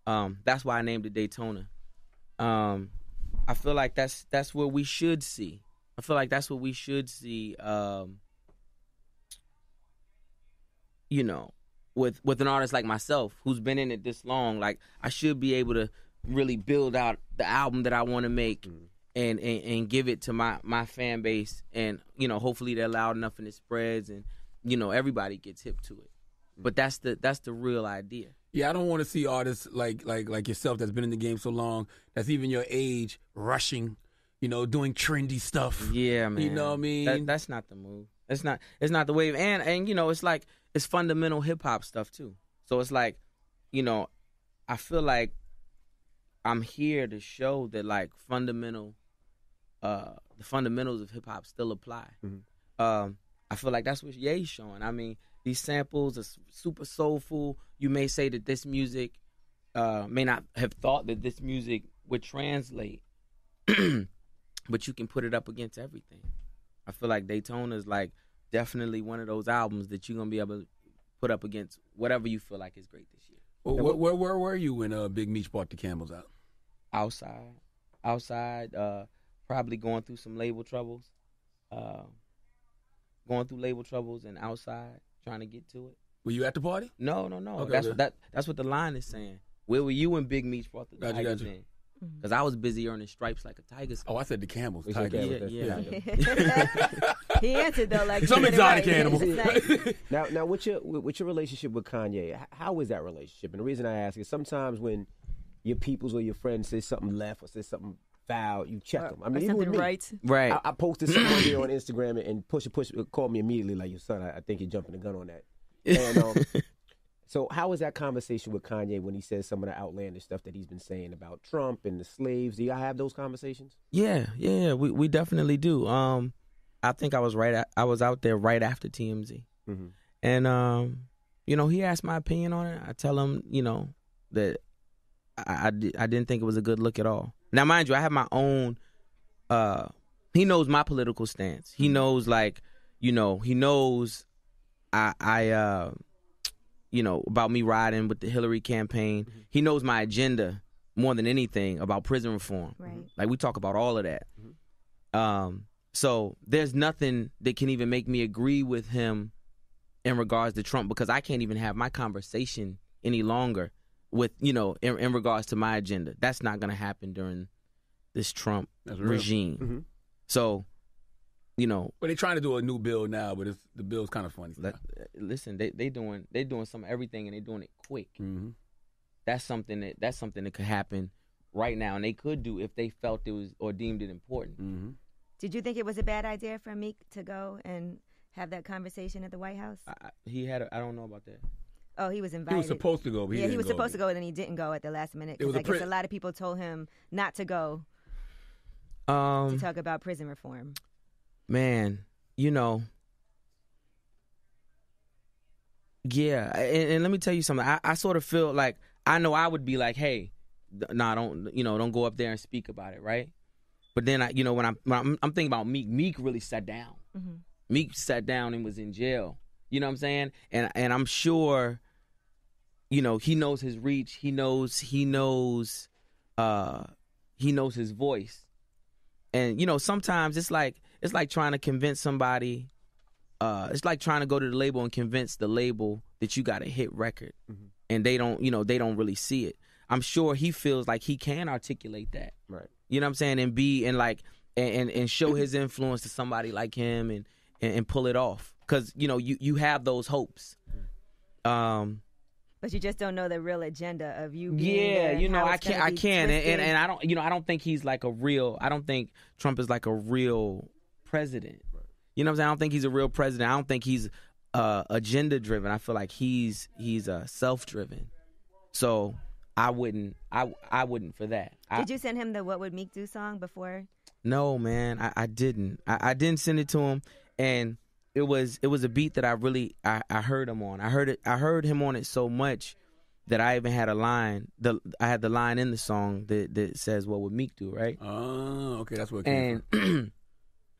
That's why I named it Daytona. I feel like that's what we should see. I feel like that's what we should see. You know, with an artist like myself who's been in it this long, like I should be able to really build out the album that I want to make and give it to my fan base, and you know, hopefully they're loud enough and it spreads, and you know, everybody gets hip to it. But that's the real idea. Yeah, I don't want to see artists like yourself that's been in the game so long, that's even your age, rushing, you know, doing trendy stuff. Yeah, man. You know what I mean? That's not the move. It's not the wave. And you know, it's like it's fundamental hip hop stuff too. So it's like, you know, I feel like I'm here to show that like the fundamentals of hip hop still apply. I feel like that's what Ye's showing. I mean, these samples are super soulful. You may say that this music may not have thought that this music would translate, but you can put it up against everything. I feel like Daytona is like definitely one of those albums that you're gonna be able to put up against whatever you feel like is great this year. Well, where were you when Big Meech brought the Camels out? Outside, probably going through some label troubles, and outside trying to get to it. Were you at the party? No. Okay, That's what the line is saying. Where were you when Big Meech brought the Tigers in? Because I was busy earning stripes like a tiger. Oh, I said the Camels. Yeah. He answered though like some exotic animal. Now, what's your relationship with Kanye? How is that relationship? And the reason I ask is sometimes when your peoples or your friends say something left or say something foul, you check them. I mean, even with me, right. I posted something on there on Instagram, and Push called me immediately like, "Your son, I think you're jumping the gun on that." And so how is that conversation with Kanye when he says some of the outlandish stuff that he's been saying about Trump and the slaves? Do y'all have those conversations? Yeah, we definitely do. I think I was out there right after TMZ, and you know, he asked my opinion on it. I tell him, you know, that I didn't think it was a good look at all. Now, mind you, I have my own. He knows my political stance. He knows, like, you know, he knows I you know, about me riding with the Hillary campaign. He knows my agenda more than anything about prison reform. Right. Like, we talk about all of that. So there's nothing that can even make me agree with him in regards to Trump, because I can't even have my conversation any longer with, you know, in regards to my agenda. That's not going to happen during this Trump regime. So, you know, well, they're trying to do a new bill now, but the bill's kind of funny. Listen, they doing some everything, and they're doing it quick. That's something that could happen right now, and they could do if they felt it was or deemed it important. Did you think it was a bad idea for Meek to go and have that conversation at the White House? I don't know about that. Oh, he was invited. He was supposed to go, but he was supposed to go, and then he didn't go at the last minute. Because I guess a lot of people told him not to go to talk about prison reform. Man, you know, yeah, and let me tell you something. I sort of feel like, I know I would be like, hey, don't go up there and speak about it, right? But then when I'm thinking about Meek really sat down. Meek sat down and was in jail. You know what I'm saying? And I'm sure, you know, he knows his reach. He knows his voice. And, you know, sometimes it's like trying to convince somebody. It's like trying to go to the label and convince the label that you got a hit record, and they don't really see it. I'm sure he feels like he can articulate that, right? You know what I'm saying, and show his influence to somebody like him, and pull it off, because you know you have those hopes. But you just don't know the real agenda of you being there. Yeah, you know, I can't, and I don't, I don't think he's like I don't think Trump is like a real president. Right. You know what I'm saying? I don't think he's a real president. I don't think he's agenda driven. I feel like he's self driven. So I wouldn't for that. Did you send him the "What Would Meek Do" song before? No, man, I didn't. I didn't send it to him, and it was a beat that I heard him on. I heard him on it so much that I even had a line. I had the line in the song that says "What would Meek do?" Right? Oh, okay, that's what it came from.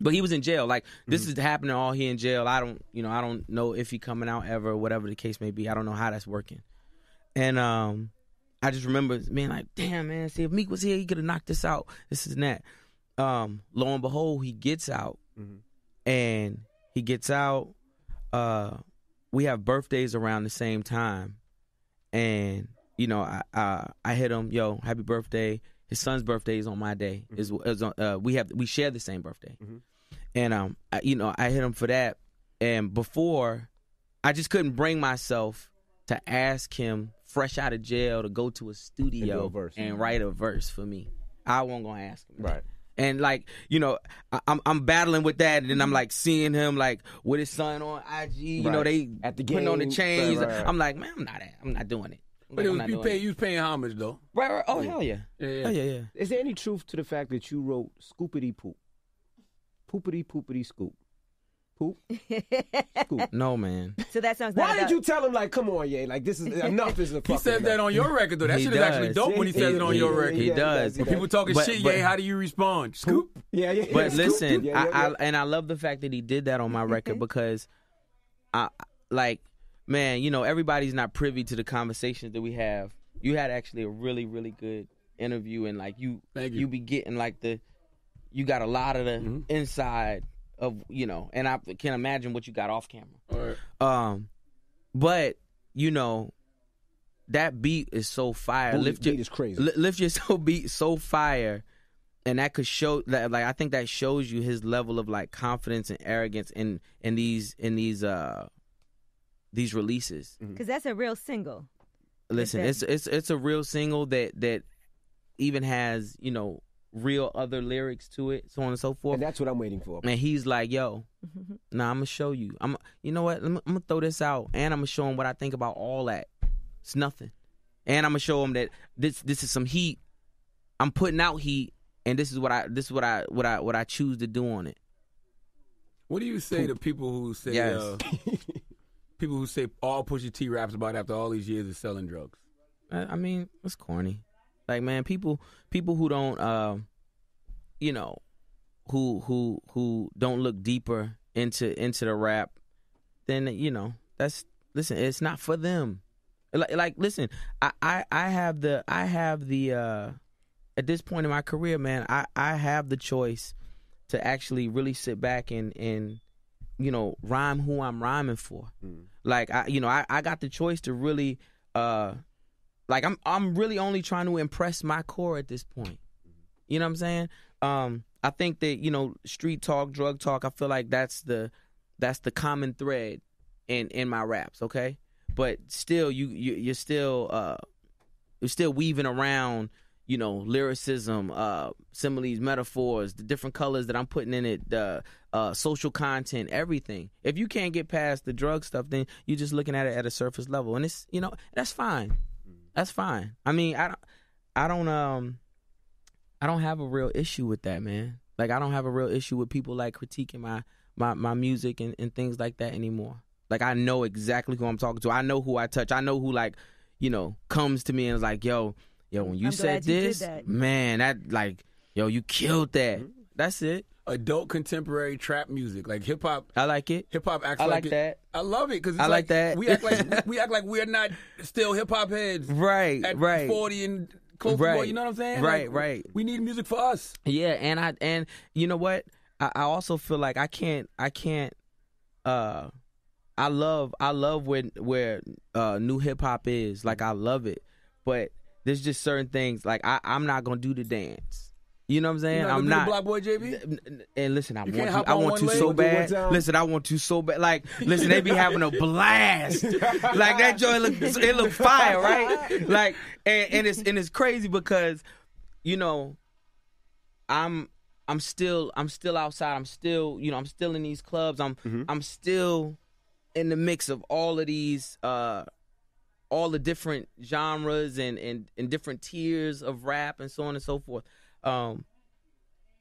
But he was in jail. Like, this is happening all here in jail. I don't know if he coming out ever, or whatever the case may be. I don't know how that's working. And I just remember being like, damn, man, see, if Meek was here, he could have knocked this out. This is that. Lo and behold, he gets out. And he gets out. We have birthdays around the same time. And, you know, I hit him, yo, happy birthday. His son's birthday is on my day. We share the same birthday. And, I hit him for that. And before, I just couldn't bring myself to ask him, fresh out of jail, to go to a studio and write a verse for me. I wasn't going to ask him. Right. And, like, you know, I'm battling with that, and then I'm, like, seeing him, like, with his son on IG. You know, they at the putting on the chains. Right. I'm like, man, I'm not doing it. But you was paying homage, though. Right. Oh, hell yeah. Yeah. Is there any truth to the fact that you wrote Scoopity Poop? Poopity Poopity Scoop. Poop? Scoop. No, man. So that sounds. Why did you tell him, like, come on, yeah, like, this is enough is a fucking He said that on your record, though. That shit is actually dope when he says it on your record. He does. When people talking shit, how do you respond? Scoop? Yeah. But Scoop. listen, Yeah. I love the fact that he did that on my record because, man, you know, everybody's not privy to the conversations that we have. You had actually a really, really good interview, and, like, you be getting, like, you got a lot of the inside of, you know, and I can imagine what you got off camera. All right. But, you know, that beat is so fire. Beat is crazy. Lift Your beat so fire, and that could show that, like, I think that shows you his level of, like, confidence and arrogance in these releases. Because that's a real single. Listen, it's a real single that even has, you know, real other lyrics to it, so on and so forth. And that's what I'm waiting for. And he's like, yo, nah, I'm going to show you. You know what? I'm going to throw this out, and I'm going to show him what I think about all that. It's nothing. And I'm going to show him that this is some heat. I'm putting out heat, and this is what I choose to do on it. What do you say to people who say people who say all Pusha T raps about after all these years of selling drugs? I mean, it's corny. Like, man, people who don't, you know, who don't look deeper into the rap, then, you know, listen, it's not for them. Like, listen, I have the at this point in my career, man, I have the choice to actually really sit back and you know, rhyme who I'm rhyming for. Like, I got the choice to really, like, I'm really only trying to impress my core at this point. You know what I'm saying? I think that, you know, street talk, drug talk, I feel like that's the common thread in my raps, okay? But still, you're still weaving around, you know, lyricism, similes, metaphors, the different colors that I'm putting in it, the social content, everything. If you can't get past the drug stuff, then you're just looking at it at a surface level, and it's, you know, that's fine. That's fine. I mean, I don't have a real issue with that, man. Like, I don't have a real issue with people, like, critiquing my music and things like that anymore. Like, I know exactly who I'm talking to. I know who I touch. I know who, like, you know, comes to me and is like, yo, when you said this, man, that, like, yo, you killed that. That's it. Adult contemporary trap music, like hip hop. I like it. Hip hop acts I like like that. I love it because I like that. We act like we're not still hip hop heads. Right. At right. 40 and close to 40, you know what I'm saying? Right. Like, right. We need music for us. Yeah, and you know what? I also feel like I can't. I love where new hip hop is. Like, I love it, but there's just certain things, like, I'm not gonna do the dance. You know what I'm saying? I'm not. Block Boy JB. And listen, I want to so bad. Listen, I want to so bad. Like, listen, they be having a blast. Like, that joint look fire, right? Like, and it's crazy because, you know, I'm still outside. I'm still in these clubs. I'm still in the mix of all of these, all the different genres and different tiers of rap and so on and so forth.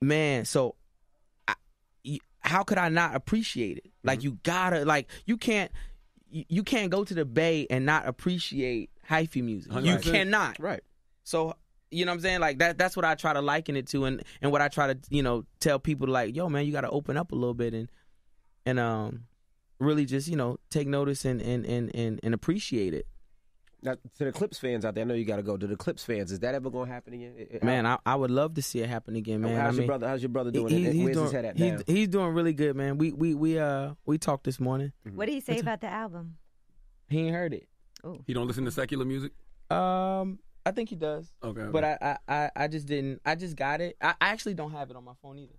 Man, so how could I not appreciate it? Like, you gotta, like, you can't go to the Bay and not appreciate hyphy music. 100%. You cannot. Right. So, you know what I'm saying? Like, that's what I try to liken it to, and what I try to, you know, tell people, like, yo, man, you gotta open up a little bit and really just, you know, take notice and appreciate it. Now, to the Clips fans out there, I know you got to go. To the Clips fans, is that ever going to happen again? Man, I would love to see it happen again, man. How's your brother doing? Where's his head at now? He's doing really good, man. We talked this morning. What did he say about the album? He ain't heard it. Ooh. He don't listen to secular music? I think he does. Okay. But I just didn't. I just got it. I actually don't have it on my phone either.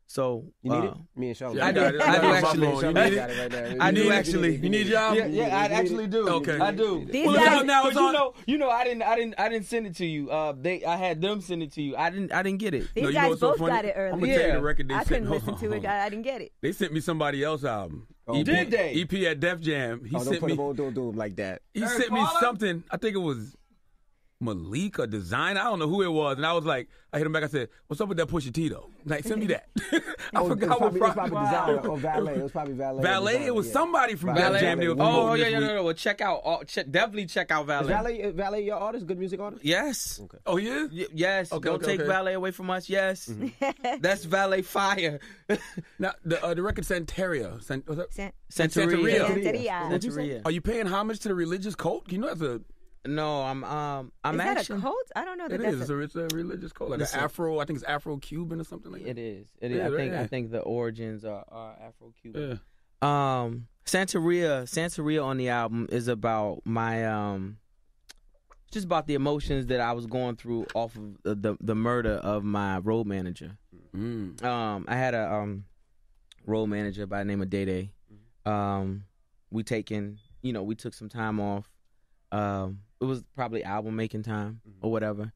So you need it? Me and Charlotte. I do actually. I do actually. You need your album? Yeah, I actually do. Okay. I do. These guys, now you know, I didn't send it to you. I had them send it to you. I didn't get it. These guys both got it early. I'm gonna tell you the record they I sent. couldn't listen to it. I didn't get it. They sent me somebody else's album. Oh, did they? EP at Def Jam. He sent me. Don't do him like that. He sent me something. I think it was Malik or Design. I don't know who it was. And I was like, I hit him back. I said, what's up with that Pusha T though? Like, send me that. I forgot what. It was probably Design or Valet. It was probably Valet. Valet. It was somebody from Valet. Jam. Oh yeah. Well, check out. Definitely check out Valet. Is Valet your artist? Good music artist? Yes. Okay. Oh, he is? Yes. Okay, Don't take Valet away from us. Yes. Mm-hmm. That's Valet fire. Now the record Santeria. Santeria. Are you paying homage to the religious cult? You know that's a. No, I'm is that actually. A cult? I don't know that. It's a religious cult, like an Afro. I think it's Afro-Cuban or something like that. It is. Yeah, I think the origins are Afro-Cuban. Yeah. Santeria on the album is about my just about the emotions that I was going through off of the murder of my road manager. I had a road manager by the name of Day. We took some time off. It was probably album making time or whatever.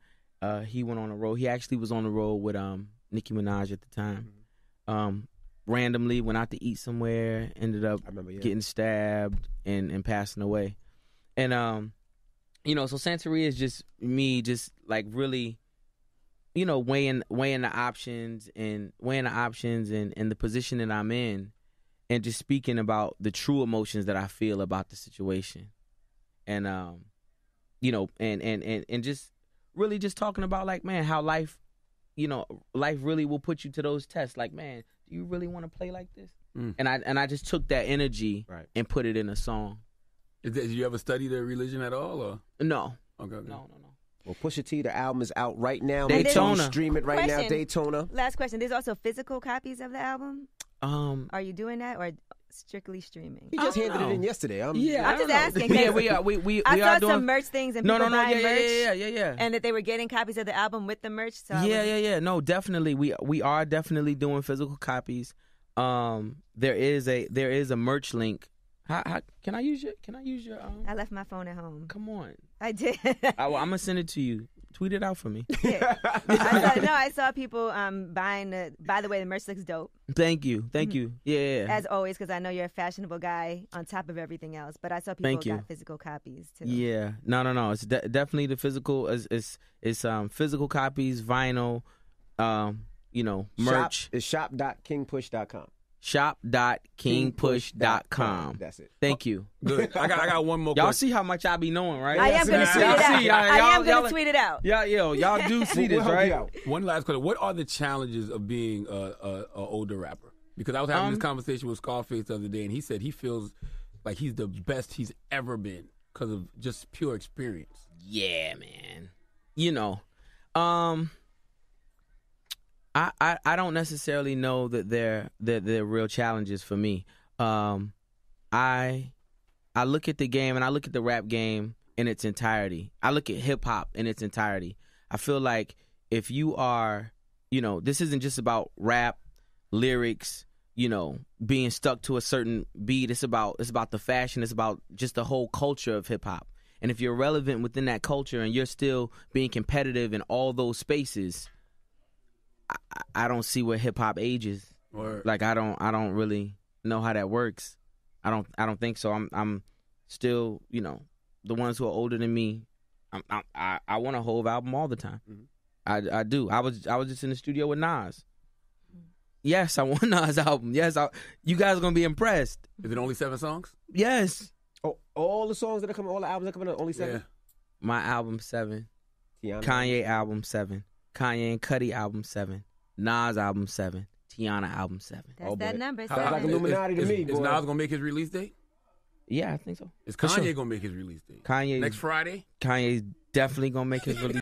He went on the road. He actually was on the road with Nicki Minaj at the time. Randomly went out to eat somewhere, ended up getting stabbed and passing away. And so Santeria is just me just like really weighing the options and the position that I'm in, and just speaking about the true emotions that I feel about the situation. And and just really just talking about like, man, how life really will put you to those tests. Like, man, do you really want to play like this? And I just took that energy and put it in a song. Did you ever study the religion at all, or no? Okay. No. Well, Pusha T, the album is out right now. Daytona. Stream it right now. Daytona. Last question. There's also physical copies of the album. Are you doing that or strictly streaming? He just handed it in yesterday. I'm just asking. Yeah, we I are saw doing some merch things and people buying merch. Yeah. And that they were getting copies of the album with the merch. So yeah. No, definitely. We are definitely doing physical copies. There is a merch link. How can I use your I left my phone at home. Come on. I did. I'm gonna send it to you. Tweet it out for me. Yeah. I saw people buying the. By the way, the merch looks dope. Thank you. Yeah. As always, because I know you're a fashionable guy on top of everything else. But I saw people got physical copies too. Yeah. No. It's definitely the physical. It's physical copies, vinyl. Merch. It's shop.kingpush.com. Shop.kingpush.com. That's it. Thank you. Good. I got one more Y'all question. see how much I be knowing, right? I am going to tweet it out. I am going to tweet it out. Y'all do see this, right? One last question. What are the challenges of being a older rapper? Because I was having this conversation with Scarface the other day, and he said he feels like he's the best he's ever been because of just pure experience. Yeah, man. I don't necessarily know that they're real challenges for me. I look at the game and I look at the rap game in its entirety. I look at hip hop in its entirety. I feel like if you are, this isn't just about rap, lyrics, being stuck to a certain beat. It's about the fashion. It's about just the whole culture of hip hop. And if you're relevant within that culture and you're still being competitive in all those spaces, I don't see where hip hop ages. Word. Like I don't really know how that works. I don't think so. I'm still, the ones who are older than me. I want a whole album all the time. Mm-hmm. I do. I was just in the studio with Nas. Yes, I want Nas album. Yes, you guys are gonna be impressed. Is it only 7 songs? Yes. Oh, all the songs that are coming, all the albums that are coming, only 7. Yeah. My album 7. Tiana. Kanye album 7. Kanye and Cudi album 7. Nas album 7. Tiana album 7. That's that number. Sounds like Illuminati to me, boy. Is Nas gonna make his release date? Yeah, I think so. Is Kanye gonna make his release date? Kanye next Friday? Kanye's definitely gonna make his release.